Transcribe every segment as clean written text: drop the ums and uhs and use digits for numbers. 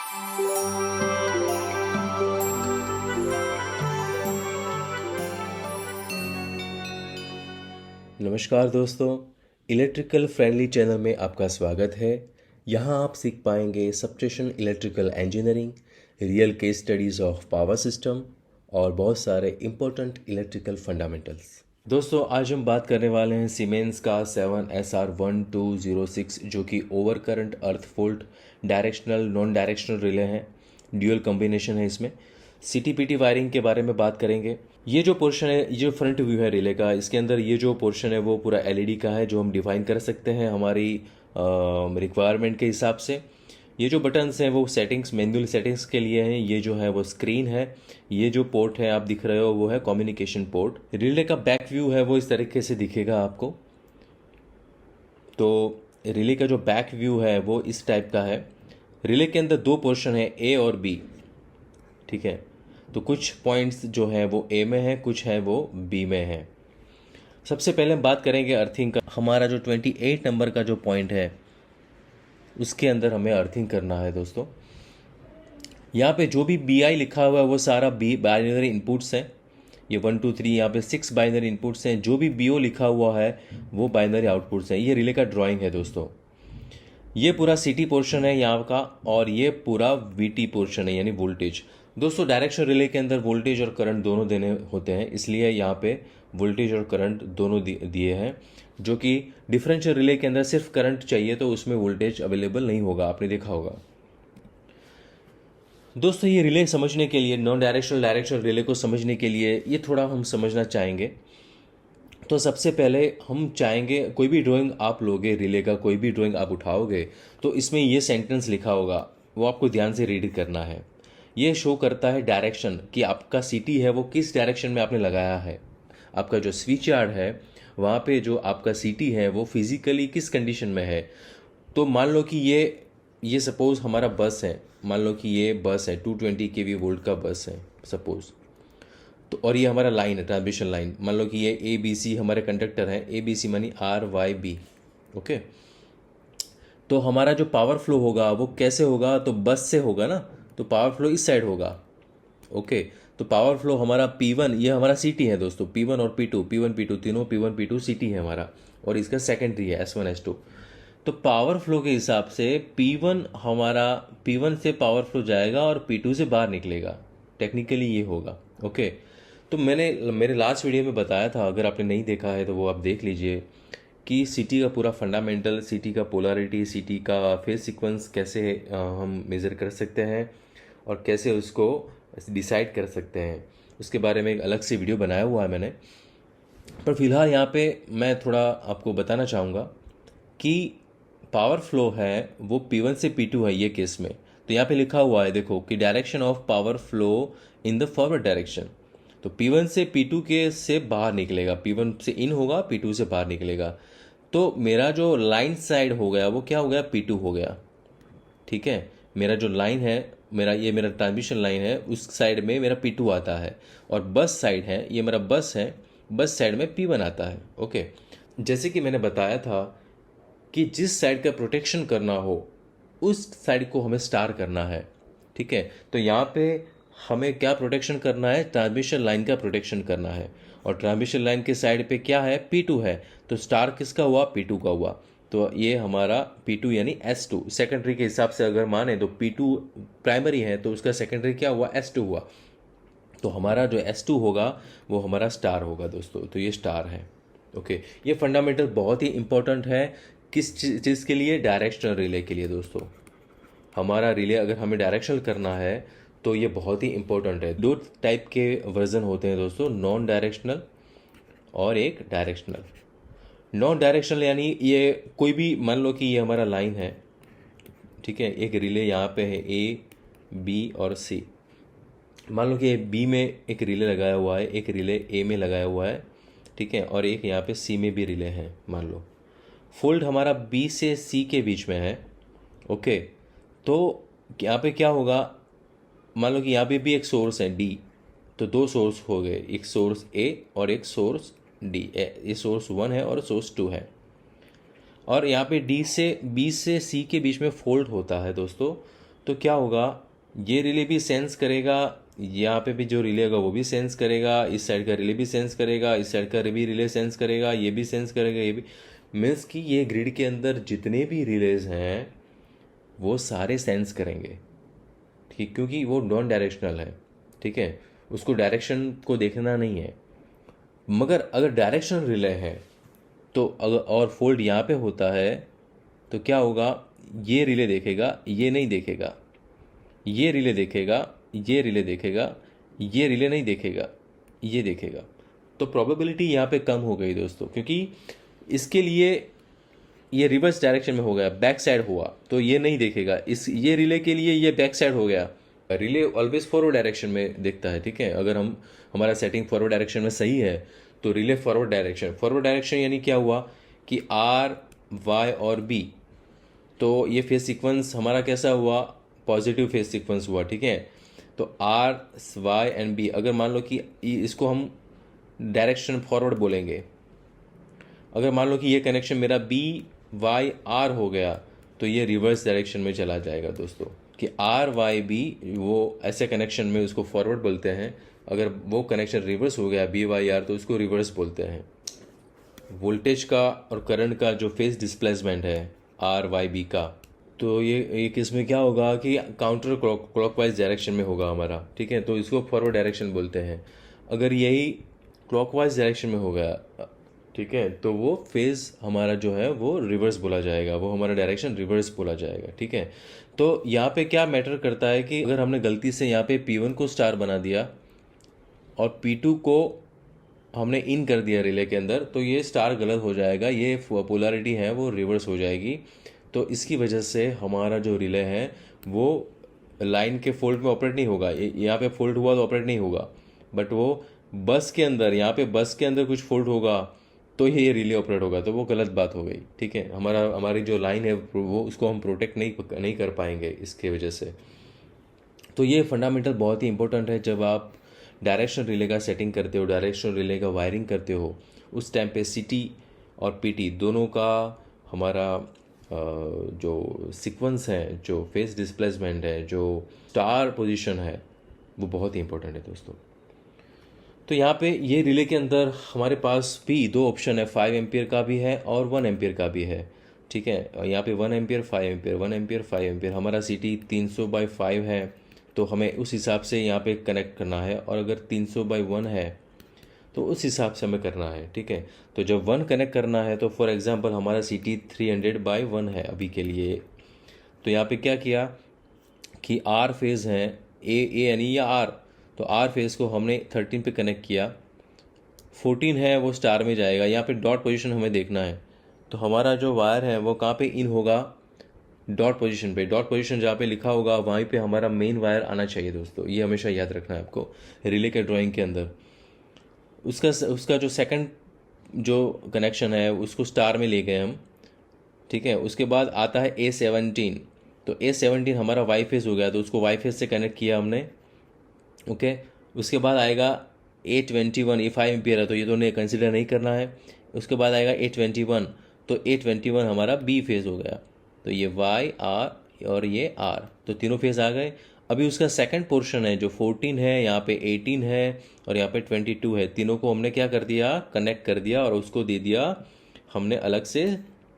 नमस्कार दोस्तों, electrical friendly channel में आपका स्वागत है। यहाँ आप सीख पाएंगे substation electrical engineering, real case studies of power system और बहुत सारे इम्पोर्टेंट इलेक्ट्रिकल फंडामेंटल्स। दोस्तों, आज हम बात करने वाले हैं सीमेंस का 7SR1206 जो कि over current earth fault directional non directional relay हैं। ड्यूअल कॉम्बिनेशन है। इसमें CTPT वायरिंग के बारे में बात करेंगे। ये जो पोर्शन है, ये जो फ्रंट व्यू है रिले का, इसके अंदर ये जो पोर्शन है वो पूरा LED का है, जो हम डिफाइन कर सकते हैं हमारी रिक्वायरमेंट के हिसाब से। ये जो बटन्स हैं वो सेटिंग्स, मैनुअल सेटिंग्स के लिए हैं। ये जो है वो स्क्रीन है। ये जो पोर्ट है आप दिख रहे हो वो है कम्युनिकेशन पोर्ट। रिले का बैक व्यू है वो इस तरीके से दिखेगा आपको। तो रिले का जो बैक व्यू है वो इस टाइप का है। रिले के अंदर दो पोर्शन है, A और B। ठीक है, तो कुछ पॉइंट्स जो है वो A में है, कुछ है वो B में है। सबसे पहले हम बात करेंगे अर्थिंग का। हमारा जो 28 नंबर का जो पॉइंट है उसके अंदर हमें अर्थिंग करना है दोस्तों। यहाँ पे जो भी BI लिखा हुआ है वो सारा बाइनरी इनपुट्स हैं। ये 1 2 3 यहाँ पे 6 बाइनरी इनपुट्स हैं। जो भी BO लिखा हुआ है वो बाइनरी आउटपुट्स हैं। ये रिले का ड्राइंग है दोस्तों। ये पूरा CT पोर्शन है यहाँ का, और ये पूरा VT पोर्शन है यानी वोल्टेज। दोस्तों, डायरेक्शन रिले के अंदर वोल्टेज और करंट दोनों देने होते हैं, इसलिए यहाँ पे वोल्टेज और करंट दोनों दिए हैं। जो कि डिफरेंशियल रिले के अंदर सिर्फ करंट चाहिए तो उसमें वोल्टेज अवेलेबल नहीं होगा, आपने देखा होगा। दोस्तों, ये रिले समझने के लिए, नॉन डायरेक्शनल डायरेक्शनल रिले को समझने के लिए ये थोड़ा हम समझना चाहेंगे। तो सबसे पहले हम चाहेंगे, कोई भी ड्राइंग आप लोगे रिले का, कोई भी ड्राइंग आप उठाओगे तो इसमें ये सेंटेंस लिखा होगा, वो आपको ध्यान से रीड करना है। ये शो करता है डायरेक्शन कि आपका CT है वो किस डायरेक्शन में आपने लगाया है। आपका जो स्विच यार्ड है वहाँ पे जो आपका CT है वो फिजिकली किस कंडीशन में है। तो मान लो कि ये सपोज हमारा बस है। मान लो कि ये बस है, 220 kV वोल्ट का बस है सपोज। तो और ये हमारा लाइन है, ट्रांसमिशन लाइन। मान लो कि ये ABC हमारे कंडक्टर हैं। ABC मानी RYB। ओके, तो हमारा जो पावर फ्लो होगा वो कैसे होगा, तो बस से होगा ना, तो पावर फ्लो इस साइड होगा। ओके, तो पावर फ्लो हमारा P1, ये हमारा CT है दोस्तों। P1 और P2, P1 P2 तीनों P1 P2 CT है हमारा, और इसका सेकेंडरी है S1 S2। तो पावर फ्लो के हिसाब से P1 हमारा, P1 से पावर फ्लो जाएगा और P2 से बाहर निकलेगा। टेक्निकली ये होगा। ओके, तो मैंने मेरे लास्ट वीडियो में बताया था, अगर आपने नहीं देखा है तो वो आप देख लीजिए, कि CT का पूरा फंडामेंटल, CT का पोलैरिटी, CT का फेज सीक्वेंस कैसे हम मेज़र कर सकते हैं और कैसे उसको डिसाइड कर सकते हैं, उसके बारे में एक अलग से वीडियो बनाया हुआ है मैंने। पर फिलहाल यहाँ पे मैं थोड़ा आपको बताना चाहूँगा कि पावर फ्लो है वो P1 से P2 है ये केस में। तो यहाँ पे लिखा हुआ है देखो कि direction of power flow in the forward direction. तो P1 से P2 के से बाहर निकलेगा, P1 से इन होगा, P2 से बाहर निकलेगा। तो मेरा जो लाइन साइड हो गया वो क्या हो गया, P2 हो गया। ठीक है, मेरा जो लाइन है, मेरा ट्रांसमिशन लाइन है, उस साइड में मेरा P2 आता है। और बस साइड है, ये मेरा बस है, बस साइड में P1 आता है। ओके, जैसे कि मैंने बताया था कि जिस साइड का प्रोटेक्शन करना हो उस साइड को हमें स्टार करना है। ठीक है, तो यहाँ पे हमें क्या प्रोटेक्शन करना है, ट्रांसमिशन लाइन का प्रोटेक्शन करना है। और ट्रांसमिशन लाइन के साइड पे क्या है, P2 है, तो स्टार किसका हुआ, P2 का हुआ। तो ये हमारा P2 यानी S2 सेकेंडरी के हिसाब से अगर माने तो P2 प्राइमरी है तो उसका सेकेंडरी क्या हुआ, S2 हुआ। तो हमारा जो S2 होगा वो हमारा स्टार होगा दोस्तों। तो ये स्टार है। ओके, ये फंडामेंटल बहुत ही इंपॉर्टेंट है। किस चीज़ के लिए, डायरेक्शनल रिले के लिए दोस्तों। हमारा रिले अगर हमें डायरेक्शनल करना है तो ये बहुत ही इंपॉर्टेंट है। दो टाइप के वर्जन होते हैं दोस्तों, नॉन डायरेक्शनल और एक डायरेक्शनल। नॉन डायरेक्शनल यानी ये कोई भी, मान लो कि ये हमारा लाइन है। ठीक है, एक रिले यहाँ पे है A, B और C। मान लो कि B में एक रिले लगाया हुआ है, एक रिले A में लगाया हुआ है। ठीक है, और एक यहाँ पे C में भी रिले है। मान लो फोल्ड हमारा B से C के बीच में है। ओके, तो यहाँ पे क्या होगा, मान लो कि यहाँ पे भी एक सोर्स है D, तो दो सोर्स हो गए, एक सोर्स A और एक सोर्स D। ये सोर्स 1 है और सोर्स 2 है। और यहाँ पे B से C के बीच में फोल्ड होता है दोस्तों। तो क्या होगा, ये रिले भी सेंस करेगा, यहाँ पे भी जो रिले होगा वो भी सेंस करेगा, इस साइड का रिले भी सेंस करेगा, इस साइड का भी रिले सेंस करेगा, ये भी सेंस करेगा, ये भी। मीन्स कि ये ग्रिड के अंदर जितने भी रिलेज हैं वो सारे सेंस करेंगे, ठीक, क्योंकि वो नॉन डायरेक्शनल है। ठीक है, उसको डायरेक्शन को देखना नहीं है। मगर अगर डायरेक्शनल रिले है तो अगर और फोल्ड यहाँ पे होता है तो क्या होगा, ये रिले देखेगा, ये नहीं देखेगा, ये रिले देखेगा, ये रिले देखेगा, ये रिले नहीं देखेगा, ये देखेगा। तो प्रोबेबिलिटी यहाँ पे कम हो गई दोस्तों, क्योंकि इसके लिए ये रिवर्स डायरेक्शन में हो गया, बैक साइड हुआ, तो ये नहीं देखेगा। इस ये रिले के लिए ये बैक साइड हो गया। रिले ऑलवेज फॉरवर्ड डायरेक्शन में देखता है। ठीक है, अगर हमारा सेटिंग फॉरवर्ड डायरेक्शन में सही है तो रिले फॉरवर्ड डायरेक्शन यानी क्या हुआ कि आर, वाई और बी, तो ये फेस सीक्वेंस हमारा कैसा हुआ, पॉजिटिव फेस सीक्वेंस हुआ। ठीक है, तो आर, वाई एंड बी, अगर मान लो कि इसको हम डायरेक्शन फॉरवर्ड बोलेंगे, अगर मान लो कि ये कनेक्शन मेरा बी वाई आर हो गया तो ये रिवर्स डायरेक्शन में चला जाएगा दोस्तों, कि आर वाई बी, वो ऐसे कनेक्शन में उसको फॉरवर्ड बोलते हैं। अगर वो कनेक्शन रिवर्स हो गया बी वाई आर तो उसको रिवर्स बोलते हैं। वोल्टेज का और करंट का जो फेस डिस्प्लेसमेंट है आर वाई बी का, तो ये इसमें क्या होगा कि काउंटर क्लॉकवाइज डायरेक्शन में होगा हमारा। ठीक है, तो इसको फॉरवर्ड डायरेक्शन बोलते हैं। अगर यही क्लॉकवाइज डायरेक्शन में हो गया, ठीक है, तो वो फेज हमारा जो है वो रिवर्स बोला जाएगा, वो हमारा डायरेक्शन रिवर्स बोला जाएगा। ठीक है, तो यहाँ पे क्या मैटर करता है कि अगर हमने गलती से यहाँ पे P1 को स्टार बना दिया और P2 को हमने इन कर दिया रिले के अंदर, तो ये स्टार गलत हो जाएगा, ये पोलैरिटी है वो रिवर्स हो जाएगी। तो इसकी वजह से हमारा जो रिले है वो लाइन के फोल्ड में ऑपरेट नहीं होगा। यहाँ पे फोल्ड हुआ तो ऑपरेट नहीं होगा, बट वो बस के अंदर, यहाँ पे बस के अंदर कुछ फोल्ड होगा तो ये रिले ऑपरेट होगा, तो वो गलत बात हो गई। ठीक है, हमारी जो लाइन है वो उसको हम प्रोटेक्ट नहीं कर पाएंगे इसके वजह से। तो ये फंडामेंटल बहुत ही इंपॉर्टेंट है। जब आप डायरेक्शन रिले का सेटिंग करते हो, डायरेक्शन रिले का वायरिंग करते हो, उस टाइम पे CT और PT दोनों का हमारा जो सीक्वेंस है, जो फेस डिस्प्लेसमेंट है, जो स्टार पोजीशन है, वो बहुत ही इंपॉर्टेंट है दोस्तों। तो यहाँ पे ये रिले के अंदर हमारे पास भी दो ऑप्शन है, 5 एम्पियर का भी है और 1 एम्पियर का भी है। ठीक है, और यहाँ पे 1 एम्पियर, 5 एम्पियर, 1 एम्पियर, 5 एम्पियर। हमारा CT 300/5 है, तो हमें उस हिसाब से यहाँ पे कनेक्ट करना है, और अगर 300/1 है तो उस हिसाब से हमें करना है। ठीक है, तो जब 1 कनेक्ट करना है तो फॉर एग्जांपल हमारा CT 300/1 है अभी के लिए, तो यहाँ पे क्या किया कि R फेज़ है, ए यानी या R, तो R फेज़ को हमने 13 पे कनेक्ट किया, 14 है वो स्टार में जाएगा। यहाँ पे डॉट पोजीशन हमें देखना है, तो हमारा जो वायर है वो कहाँ पे इन होगा, डॉट पोजीशन पे। डॉट पोजीशन जहाँ पे लिखा होगा वहीं पे हमारा मेन वायर आना चाहिए दोस्तों, ये हमेशा याद रखना है आपको रिले के ड्राइंग के अंदर। उसका जो सेकंड जो कनेक्शन है उसको स्टार में ले गए हम। ठीक है, उसके बाद आता है A17, तो A17 हमारा वाई फेस हो गया, तो उसको वाई फेस से कनेक्ट किया हमने। ओके, उसके बाद आएगा A21, ये 5 एम्पियर है तो ये तो नहीं कंसिडर नहीं करना है। उसके बाद आएगा A21, तो A21 हमारा B फेज़ हो गया, तो ये Y R और ये R, तो तीनों फेज़ आ गए। अभी उसका सेकंड पोर्शन है जो 14 है, यहाँ पे 18 है और यहाँ पे 22 है, तीनों को हमने क्या कर दिया, कनेक्ट कर दिया और उसको दे दिया हमने अलग से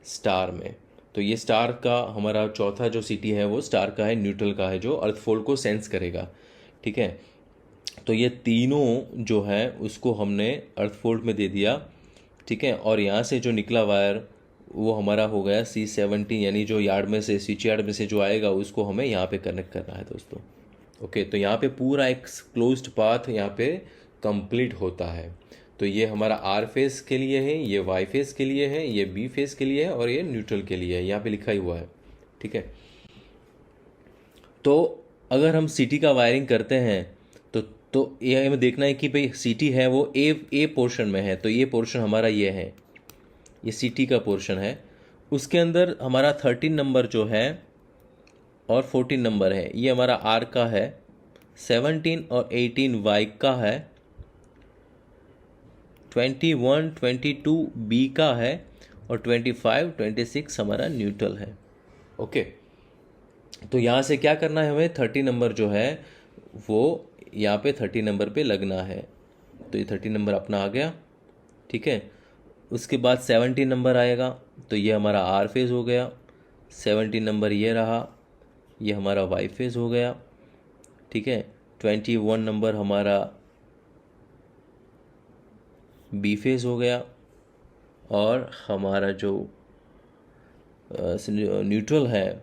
स्टार में। तो ये स्टार का हमारा चौथा जो CT है वो स्टार का है, न्यूट्रल का है, जो अर्थ फोल्ड को सेंस करेगा। ठीक है, तो ये तीनों जो है उसको हमने अर्थ फोल्ड में दे दिया। ठीक है, और यहाँ से जो निकला वायर वो हमारा हो गया C17, यानी जो यार्ड में से, स्विच यार्ड में से जो आएगा उसको हमें यहाँ पे कनेक्ट करना है दोस्तों। ओके, तो यहाँ पे पूरा एक क्लोज्ड पाथ यहाँ पे कंप्लीट होता है। तो ये हमारा R फेस के लिए है, ये Y फेस के लिए है, ये B फेस के लिए है और ये न्यूट्रल के लिए है, यहाँ पे लिखा ही हुआ है। ठीक है, तो अगर हम CT का वायरिंग करते हैं तो ये हमें देखना है कि भाई CT है वो ए पोर्शन में है, तो ये पोर्शन हमारा ये है, ये CT का पोर्शन है। उसके अंदर हमारा 13 नंबर जो है और 14 नंबर है ये हमारा R का है, 17 और 18 Y का है, 21 22 B का है और 25 26 हमारा न्यूट्रल है। ओके, तो यहाँ से क्या करना है, हमें 30 नंबर जो है वो यहाँ पे 30 नंबर पे लगना है। तो ये 30 नंबर अपना आ गया, ठीक है। उसके बाद 17 नंबर आएगा, तो ये हमारा आर फेज़ हो गया। 17 नंबर ये रहा, ये हमारा वाई फेज़ हो गया, ठीक है। 21 नंबर हमारा बी फेज़ हो गया, और हमारा जो न्यूट्रल है,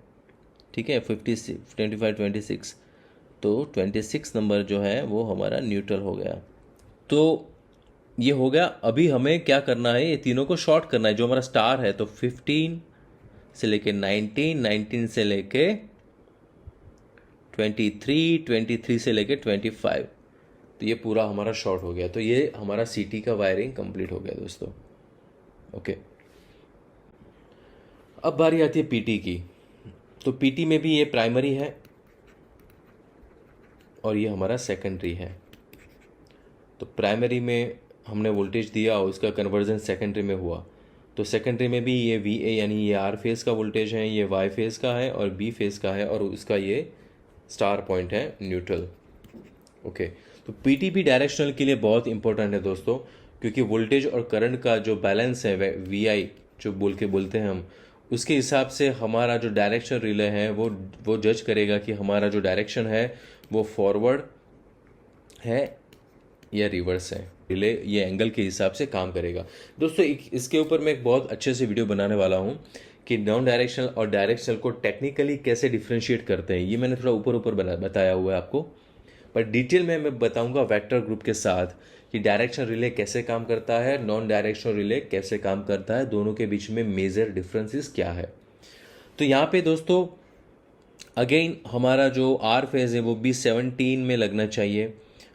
ठीक है, 56 25 26, तो 26 नंबर जो है वो हमारा न्यूट्रल हो गया। तो ये हो गया। अभी हमें क्या करना है, ये तीनों को शॉर्ट करना है। जो हमारा स्टार है, तो 15 से लेके 19, 19 से लेके 23, 23 से लेके 25, तो ये पूरा हमारा शॉर्ट हो गया। तो ये हमारा सीटी का वायरिंग कंप्लीट हो गया दोस्तों। ओके, अब बारी आती है पीटी की। तो पीटी में भी ये प्राइमरी है और ये हमारा सेकेंडरी है। तो प्राइमरी में हमने वोल्टेज दिया और उसका कन्वर्जन सेकेंडरी में हुआ। तो सेकेंडरी में भी ये वी ए यानी ये आर फेज़ का वोल्टेज है, ये वाई फेज़ का है और बी फेज़ का है, और उसका ये स्टार पॉइंट है न्यूट्रल। ओके, तो पीटी भी डायरेक्शनल के लिए बहुत इंपॉर्टेंट है दोस्तों, क्योंकि वोल्टेज और करंट का जो बैलेंस है वी आई जो बोलते हैं हम, उसके हिसाब से हमारा जो डायरेक्शन रिले है वो जज करेगा कि हमारा जो डायरेक्शन है वो फॉरवर्ड है या रिवर्स है। रिले ये एंगल के हिसाब से काम करेगा दोस्तों। इसके ऊपर मैं एक बहुत अच्छे से वीडियो बनाने वाला हूँ कि नॉन डायरेक्शनल और डायरेक्शनल को टेक्निकली कैसे डिफ्रेंशिएट करते हैं। ये मैंने थोड़ा ऊपर बताया हुआ है आपको, पर डिटेल में मैं बताऊंगा वेक्टर ग्रुप के साथ कि डायरेक्शन रिले कैसे काम करता है, नॉन डायरेक्शनल रिले कैसे काम करता है, दोनों के बीच में मेजर डिफरेंसेस क्या है। तो यहाँ पे दोस्तों अगेन हमारा जो आर फेज़ है वो B17 में लगना चाहिए,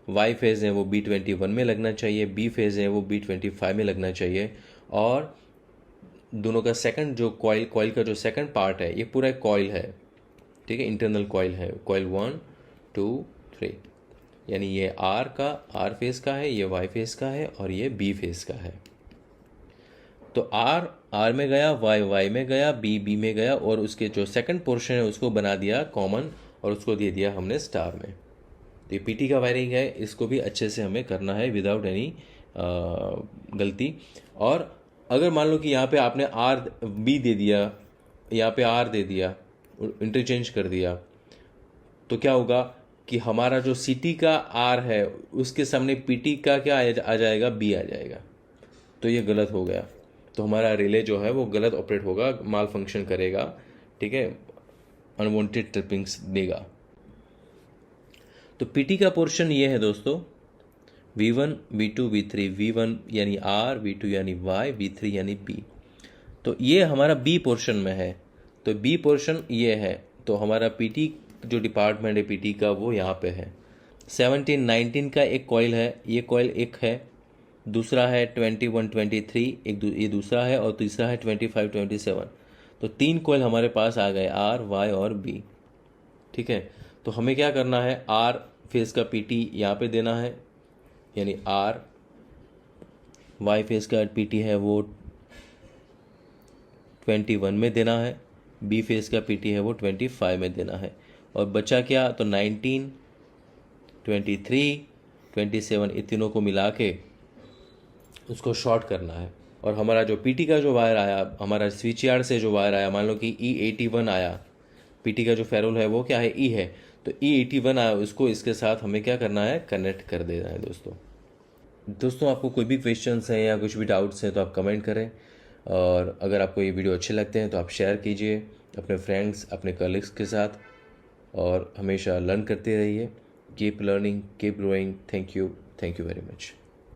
वाई फेज़ है वो B21 में लगना चाहिए, बी फेज़ है वो B25 में लगना चाहिए, और दोनों का सेकंड जो कॉइल का जो सेकंड पार्ट है ये पूरा कॉइल है, ठीक है, इंटरनल कॉइल है, कॉइल 1 2 3, यानी ये आर फेज़ का है, ये वाई फेज़ का है, और ये बी फेज़ का है। तो आर में गया, वाई में गया, बी में गया, और उसके जो सेकंड पोर्शन है उसको बना दिया कॉमन और उसको दे दिया हमने स्टार में। तो ये पीटी का वायरिंग है, इसको भी अच्छे से हमें करना है विदाउट एनी गलती। और अगर मान लो कि यहाँ पे आपने आर बी दे दिया, यहाँ पे आर दे दिया, इंटरचेंज कर दिया, तो क्या होगा कि हमारा जो सीटी का आर है उसके सामने पीटी का क्या आ जाएगा, बी आ जाएगा। तो ये गलत हो गया, तो हमारा रिले जो है वो गलत ऑपरेट होगा, माल फंक्शन करेगा, ठीक है, अनवांटेड ट्रिपिंग्स देगा। तो पीटी का पोर्शन ये है दोस्तों, V1 V2 V3, V1 यानी R, V2 यानी Y, V3 यानी B। तो ये हमारा बी पोर्शन में है, तो बी पोर्शन ये है। तो हमारा पीटी जो डिपार्टमेंट है पीटी का वो यहाँ पे है। 17 19 का एक कॉइल है, ये कॉइल एक है, दूसरा है 21 23 ये दूसरा है, और तीसरा है 25 27। तो 3 कॉइल हमारे पास आ गए, R, Y और B, ठीक है। तो हमें क्या करना है, R फेज़ का पीटी यहाँ पे देना है, यानी R, Y फेज़ का पीटी है वो 21 में देना है, बी फेज़ का पीटी है वो 25 में देना है, और बचा क्या, तो 19 23 27 इन तीनों को मिला के उसको शॉर्ट करना है। और हमारा जो पीटी का जो वायर आया, हमारा स्विच यार्ड से जो वायर आया, मान लो कि E81 आया, पीटी का जो फेरोल है वो क्या है, E है, तो E81 आया, उसको इसके साथ हमें क्या करना है, कनेक्ट कर देना है दोस्तों। आपको कोई भी क्वेश्चंस हैं या कुछ भी डाउट्स हैं तो आप कमेंट करें, और अगर आपको ये वीडियो अच्छे लगते हैं तो आप शेयर कीजिए अपने फ्रेंड्स, अपने कलीग्स के साथ, और हमेशा लर्न करते रहिए। Keep learning, keep growing. Thank you very much.